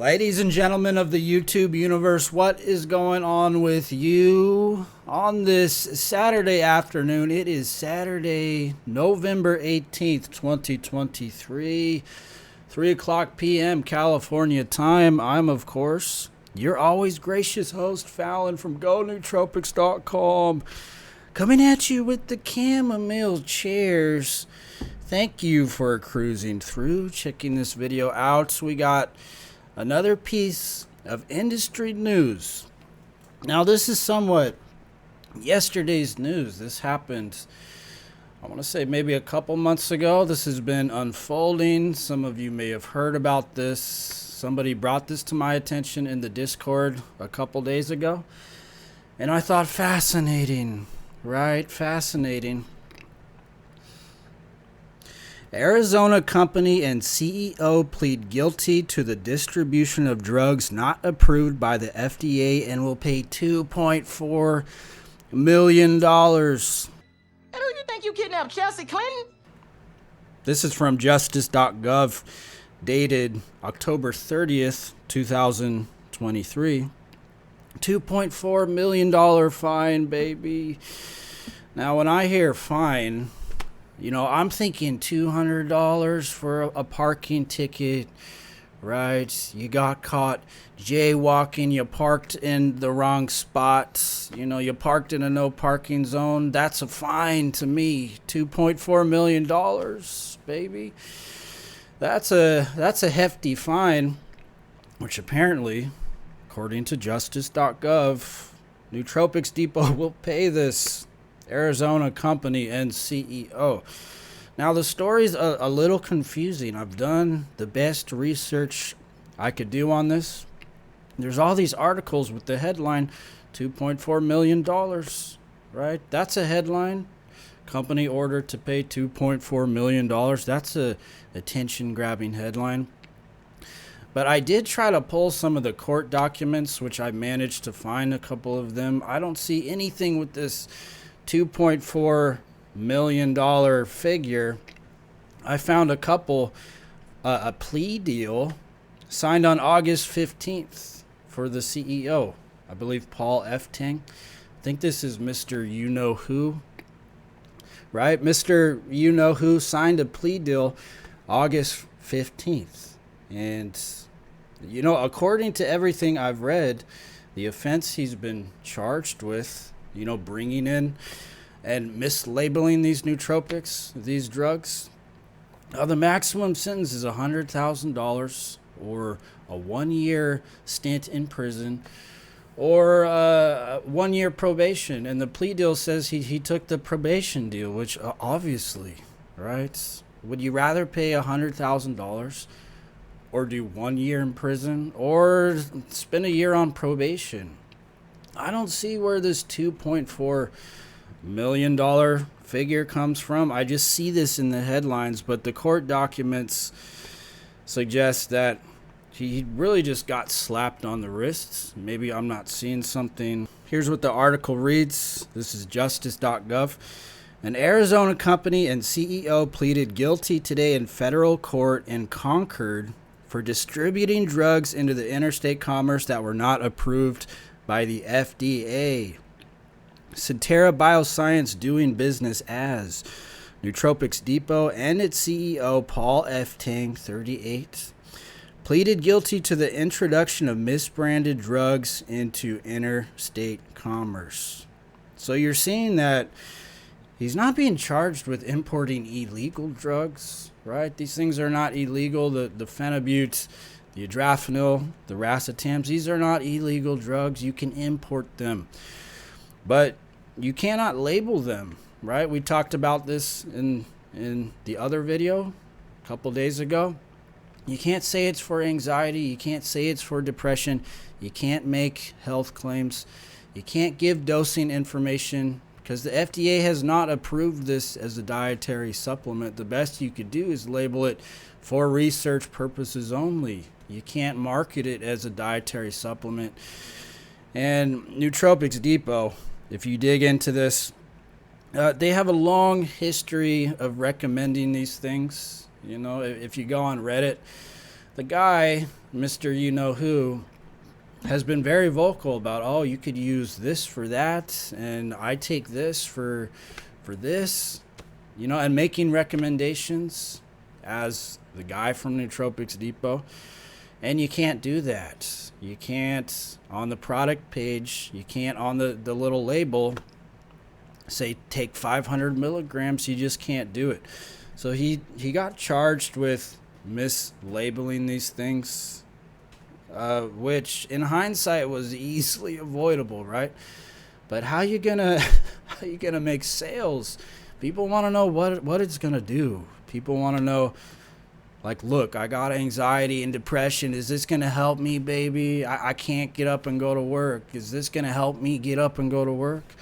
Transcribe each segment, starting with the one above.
Ladies and gentlemen of the YouTube universe, what is going on with you on this Saturday afternoon? It is Saturday, November 18th, 2023, 3 o'clock p.m. California time. I'm, of course, your always gracious host, Fallon from GoNootropics.com, coming at you with the chamomile chairs. Thank you for cruising through, checking this video out. We got another piece of industry news. Now, this is somewhat yesterday's news. This happened, I want to say, maybe a couple months ago. This has been unfolding. Some of you may have heard about this. Somebody brought this to my attention in the Discord a couple days ago. And I thought, fascinating, right? Fascinating. Arizona company and CEO plead guilty to the distribution of drugs not approved by the FDA and will pay $2.4 million. And who you think you kidnapped, Chelsea Clinton? This is from justice.gov, dated October 30th, 2023. $2.4 million fine, baby. Now, when I hear fine, you know, I'm thinking $200 for a parking ticket, right? You got caught jaywalking, you parked in the wrong spot, you know, you parked in a no parking zone. That's a fine to me. $2.4 million, baby. That's a hefty fine, which apparently, according to justice.gov, Nootropics Depot will pay this Arizona company and CEO. Now, the story's a little confusing. I've done the best research I could do on this. There's all these articles with the headline, $2.4 million, right? That's a headline. Company ordered to pay $2.4 million. That's a attention-grabbing headline. But I did try to pull some of the court documents, which I managed to find a couple of them. I don't see anything with this $2.4 million figure. I found a couple, a plea deal signed on August 15th for the CEO. I believe Paul F. Ting. I think this is Mr. You-Know-Who, right? Mr. You-Know-Who signed a plea deal August 15th. And, you know, according to everything I've read, the offense he's been charged with, you know, bringing in and mislabeling these nootropics, these drugs. The maximum sentence is $100,000 or a 1-year stint in prison or 1 year probation. And the plea deal says he took the probation deal, which obviously, right? Would you rather pay $100,000 or do 1 year in prison or spend a year on probation? I don't see where this $2.4 million figure comes from. I just see this in the headlines, but the court documents suggest that he really just got slapped on the wrists. Maybe I'm not seeing something. Here's what the article reads. This is justice.gov. An Arizona company and CEO pleaded guilty today in federal court in Concord for distributing drugs into the interstate commerce that were not approved by the FDA. Centera Bioscience, doing business as Nootropics Depot, and its CEO, Paul F. Ting, 38, pleaded guilty to the introduction of misbranded drugs into interstate commerce. So you're seeing that he's not being charged with importing illegal drugs, right? These things are not illegal. The phenibut, the adrafenil, the racetams, these are not illegal drugs. You can import them, but you cannot label them, right? We talked about this in the other video a couple days ago. You can't say it's for anxiety. You can't say it's for depression. You can't make health claims. You can't give dosing information because the FDA has not approved this as a dietary supplement. The best you could do is label it for research purposes only. You can't market it as a dietary supplement. And Nootropics Depot, if you dig into this, they have a long history of recommending these things. You know, if you go on Reddit, the guy, Mr. You Know Who, has been very vocal about, oh, you could use this for that, and I take this for this, and making recommendations as the guy from Nootropics Depot. And you can't do that. You can't, on the product page, you can't on the little label say take 500 milligrams. You just can't do it. So he got charged with mislabeling these things, which in hindsight was easily avoidable, right? But how you gonna make sales? People want to know what it's gonna do. People want to know, like, look, I got anxiety and depression. Is this gonna help me, baby? I can't get up and go to work. Is this gonna help me get up and go to work?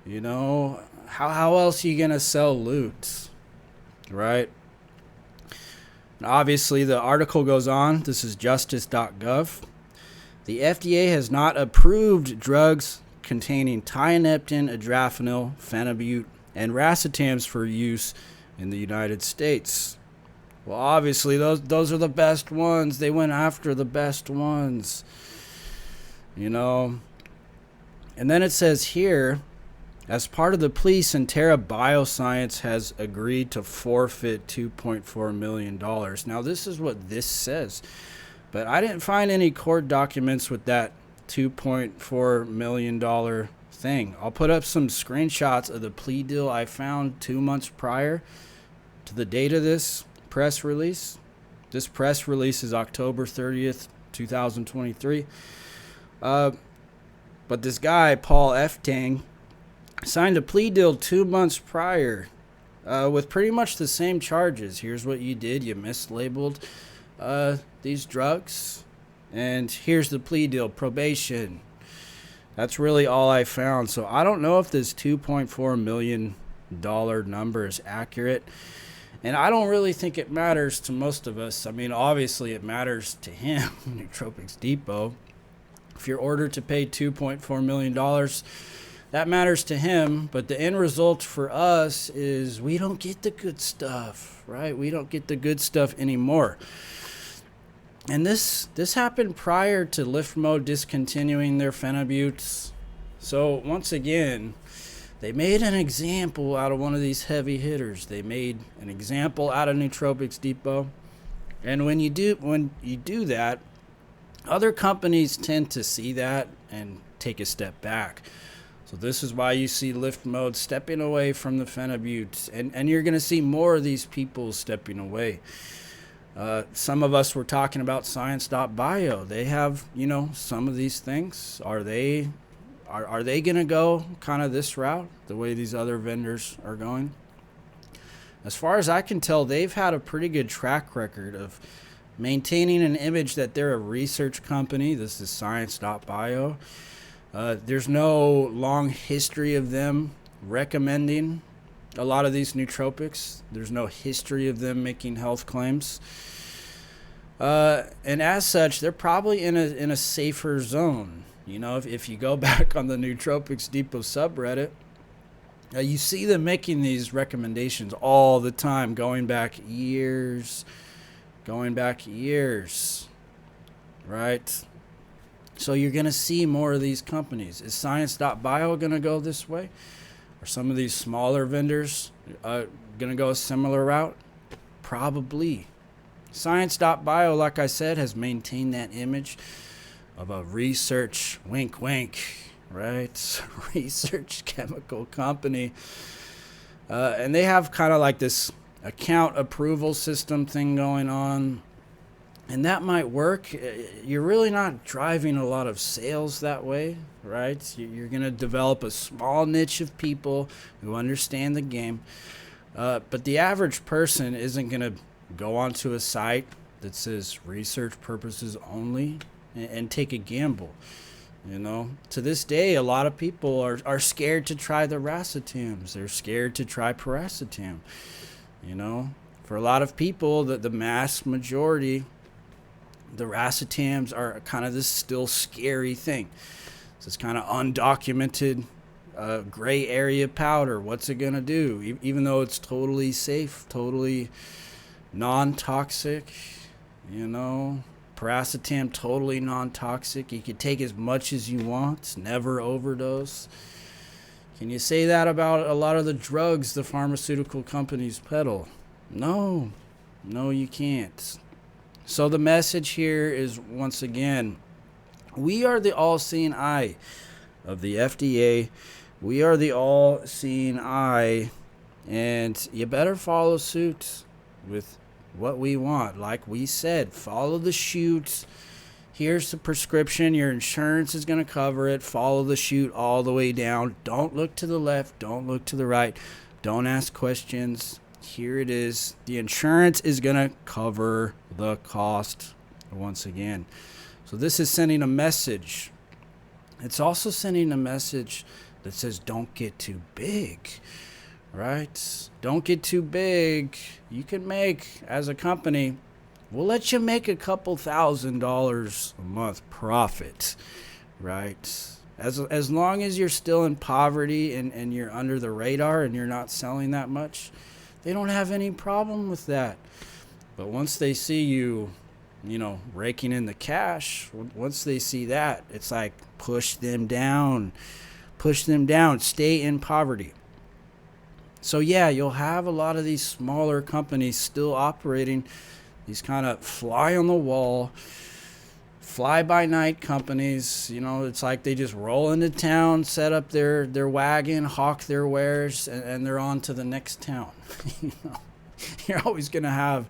How else are you gonna sell loot, right? And obviously, the article goes on. This is justice.gov. The FDA has not approved drugs containing tianeptine, adrafinil, phenibut, and racetams for use in the United States. Well, obviously, those are the best ones. They went after the best ones. And then it says here, as part of the plea, Centera Bioscience has agreed to forfeit $2.4 million. Now, this is what this says. But I didn't find any court documents with that $2.4 million thing. I'll put up some screenshots of the plea deal I found 2 months prior to the date of this press release. This press release is October 30th, 2023. But this guy, Paul F. Tang, signed a plea deal 2 months prior with pretty much the same charges. Here's what you did. You mislabeled these drugs. And here's the plea deal, probation. That's really all I found. So I don't know if this $2.4 million number is accurate. And I don't really think it matters to most of us. I mean, obviously it matters to him, Nootropics Depot. If you're ordered to pay $2.4 million, that matters to him. But the end result for us is we don't get the good stuff, right? We don't get the good stuff anymore. And this happened prior to LiftMo discontinuing their phenibutes. So once again, they made an example out of one of these heavy hitters. They made an example out of Nootropics Depot. And when you do that, other companies tend to see that and take a step back. So this is why you see LiftMo stepping away from the phenibutes. And you're going to see more of these people stepping away. Some of us were talking about Science.bio. They have, some of these things. Are they going to go kind of this route, the way these other vendors are going? As far as I can tell, they've had a pretty good track record of maintaining an image that they're a research company. This is Science.bio. There's no long history of them recommending a lot of these nootropics. There's no history of them making health claims. And as such, they're probably in a safer zone. If you go back on the Nootropics Depot subreddit, you see them making these recommendations all the time, going back years, right? So you're going to see more of these companies. Is Science.bio going to go this way? Are some of these smaller vendors going to go a similar route? Probably. Science.bio, like I said, has maintained that image of a research, wink, wink, right? Research chemical company. And they have kind of like this account approval system thing going on. And that might work. You're really not driving a lot of sales that way, right? You're going to develop a small niche of people who understand the game. But the average person isn't going to go onto a site that says research purposes only and take a gamble. To this day, a lot of people are scared to try the racetams. They're scared to try paracetam. For a lot of people, the mass majority, the racetams are kind of this still scary thing. So it's kind of undocumented, gray area powder. What's it going to do? Even though it's totally safe, totally non-toxic, You know, paracetam, totally non-toxic. You can take as much as you want, never overdose. Can you say that about a lot of the drugs the pharmaceutical companies peddle? No, you can't. So the message here is, once again, we are the all-seeing eye of the FDA. We are the all-seeing eye, and you better follow suit with what we want. Like we said, follow the chute. Here's the prescription. Your insurance is going to cover it. Follow the chute all the way down. Don't look to the left. Don't look to the right. Don't ask questions. Here it is. The insurance is going to cover the cost once again. So this is sending a message. It's also sending a message that says don't get too big, right? Don't get too big. You can make, as a company, we'll let you make a couple $1,000s a month profit, right? As long as you're still in poverty and you're under the radar and you're not selling that much, they don't have any problem with that. But once they see you, raking in the cash, once they see that, it's like push them down, stay in poverty. So yeah, you'll have a lot of these smaller companies still operating, these kind of fly on the wall, fly by night companies. It's like they just roll into town, set up their wagon, hawk their wares, and they're on to the next town. You're always going to have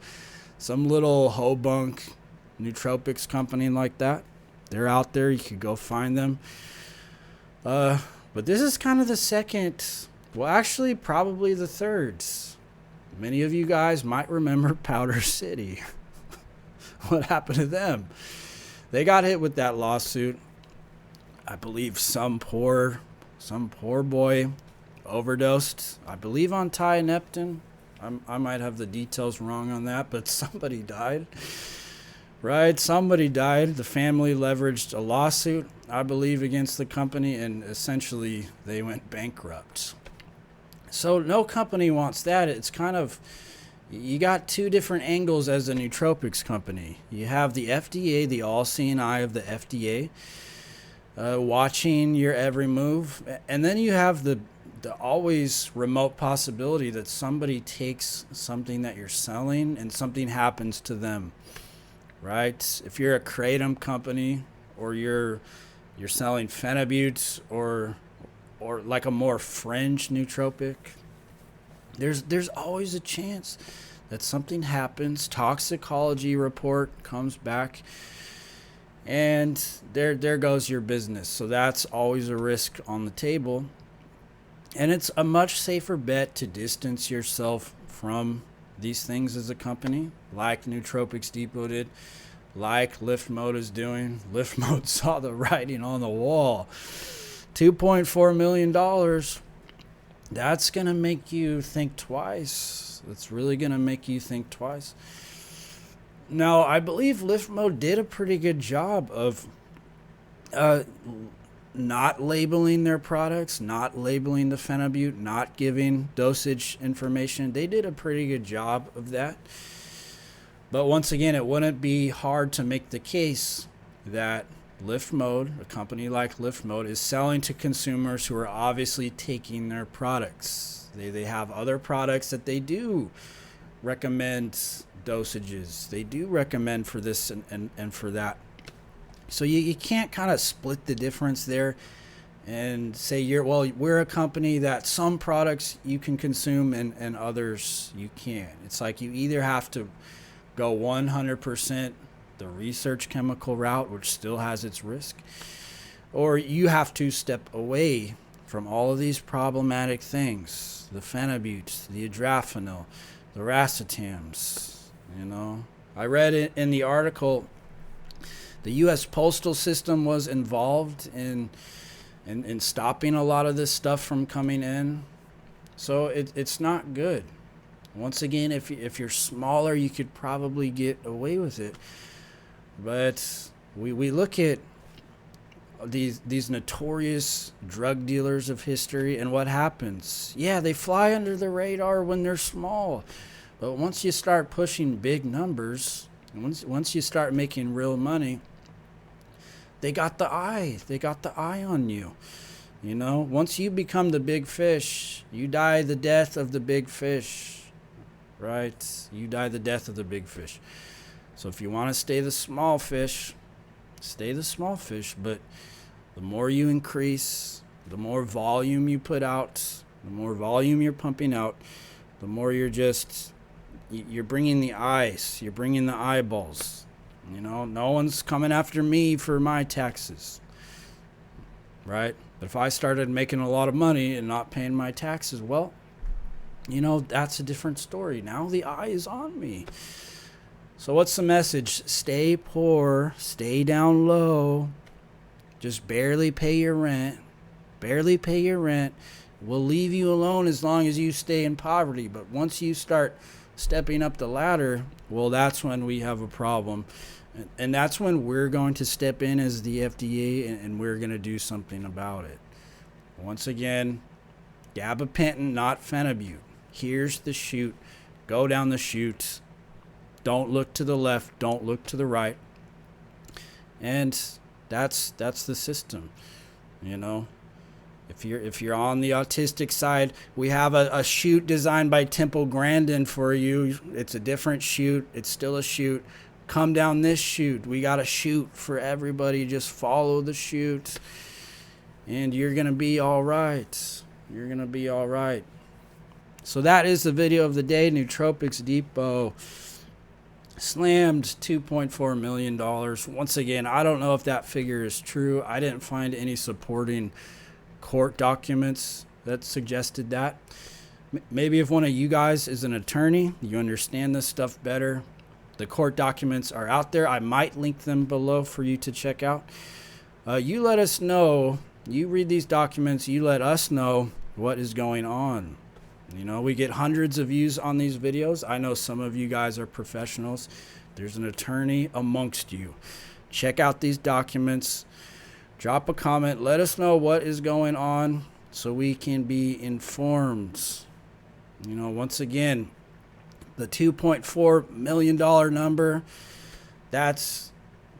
some little hobunk nootropics company like that. They're out there. You could go find them. But this is kind of the second, well, actually probably the third. Many of you guys might remember Powder City. What happened to them? They got hit with that lawsuit. I believe some poor boy overdosed, I believe, on Tianeptine. I might have the details wrong on that, but somebody died. Right? Somebody died. The family leveraged a lawsuit, I believe, against the company, and essentially they went bankrupt. So no company wants that. It's kind of, you got two different angles as a nootropics company. You have the FDA, the all-seeing eye of the FDA, watching your every move. And then you have the always remote possibility that somebody takes something that you're selling and something happens to them. Right? If you're a kratom company, or you're selling phenibut or like a more fringe nootropic, there's always a chance that something happens. Toxicology report comes back, and there goes your business. So that's always a risk on the table, and it's a much safer bet to distance yourself from these things as a company, like Nootropics Depot did, like Lift Mode is doing. Lift Mode saw the writing on the wall. $2.4 million. That's going to make you think twice. It's really going to make you think twice. Now, I believe Lift Mode did a pretty good job of not labeling their products, not labeling the phenibut, not giving dosage information. They did a pretty good job of that. But once again, it wouldn't be hard to make the case that Lift Mode, a company like Lift Mode, is selling to consumers who are obviously taking their products. They have other products that they do recommend dosages. They do recommend for this and for that. So you can't kind of split the difference there and say we're a company that some products you can consume and others you can't. It's like you either have to go 100% the research chemical route, which still has its risk, or you have to step away from all of these problematic things, the phenibut, the adrafinil, the racetams. I read it in the article, the U.S. Postal System was involved in stopping a lot of this stuff from coming in. So it's not good. Once again, if you're smaller, you could probably get away with it. But we look at these notorious drug dealers of history, and what happens? Yeah, they fly under the radar when they're small. But once you start pushing big numbers, And once you start making real money, they got the eye. They got the eye on you. You know, once you become the big fish, you die the death of the big fish, right? You die the death of the big fish. So if you want to stay the small fish, stay the small fish. But the more you increase, the more volume you put out, the more volume you're pumping out, the more you're bringing the eyes, you're bringing the eyeballs. You know, no one's coming after me for my taxes, right? But if I started making a lot of money and not paying my taxes, well, you know, that's a different story. Now the eye is on me. So what's the message? Stay poor, stay down low, just barely pay your rent. Barely pay your rent. We'll leave you alone as long as you stay in poverty. But once you start stepping up the ladder, well, that's when we have a problem. And that's when we're going to step in as the FDA, and we're going to do something about it. Once again, gabapentin, not phenibut. Here's the chute. Go down the chute. Don't look to the left. Don't look to the right. And that's the system, you know. If you're on the autistic side, we have a chute designed by Temple Grandin for you. It's a different chute. It's still a chute. Come down this chute. We got a chute for everybody. Just follow the chute, and you're gonna be all right. You're gonna be all right. So that is the video of the day. Nootropics Depot slammed $2.4 million. Once again, I don't know if that figure is true. I didn't find any supporting court documents that suggested that. Maybe if one of you guys is an attorney, you understand this stuff better. The court documents are out there. I might link them below for you to check out. You let us know. You read these documents. You let us know what is going on. You know, we get hundreds of views on these videos. I know some of you guys are professionals. There's an attorney amongst you. Check out these documents. Drop a comment. Let us know what is going on so we can be informed. You know, once again, the $2.4 million number, that's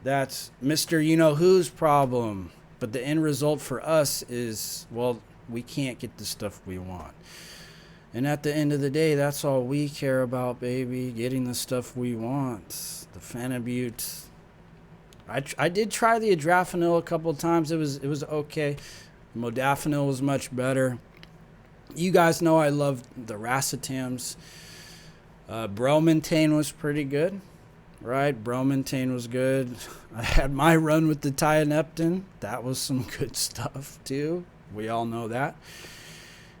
Mr. You-Know-Who's problem. But the end result for us is, well, we can't get the stuff we want. And at the end of the day, that's all we care about, baby. Getting the stuff we want. The phenibut. I did try the adrafinil a couple of times. It was okay. Modafinil was much better. You guys know I love the racetams. Bromantane was pretty good, right? Bromantane was good. I had my run with the tianeptine. That was some good stuff too. We all know that.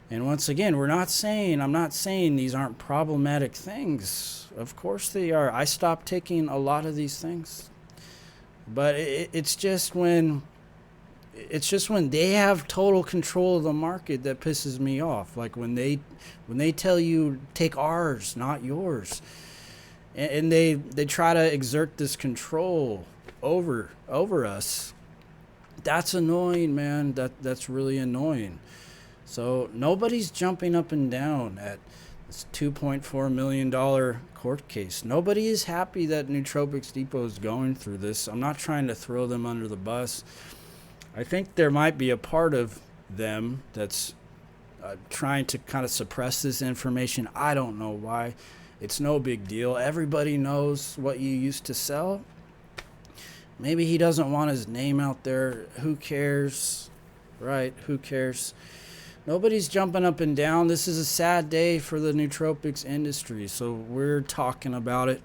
And once again, I'm not saying these aren't problematic things. Of course they are. I stopped taking a lot of these things. But it's just when they have total control of the market that pisses me off. Like when they tell you take ours, not yours, and they try to exert this control over us. That's annoying, man. That's really annoying. So nobody's jumping up and down at this $2.4 million court case. Nobody is happy that Nootropics Depot is going through this. I'm not trying to throw them under the bus. I think there might be a part of them that's trying to kind of suppress this information. I don't know why. It's no big deal. Everybody knows what you used to sell. Maybe he doesn't want his name out there. Who cares? Right? Who cares? Nobody's jumping up and down. This is a sad day for the nootropics industry. So we're talking about it.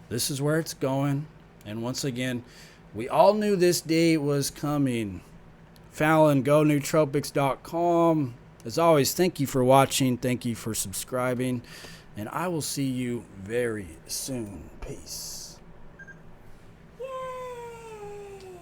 This is where it's going. And once again, we all knew this day was coming. Fallon, go nootropics.com. As always, thank you for watching. Thank you for subscribing. And I will see you very soon. Peace.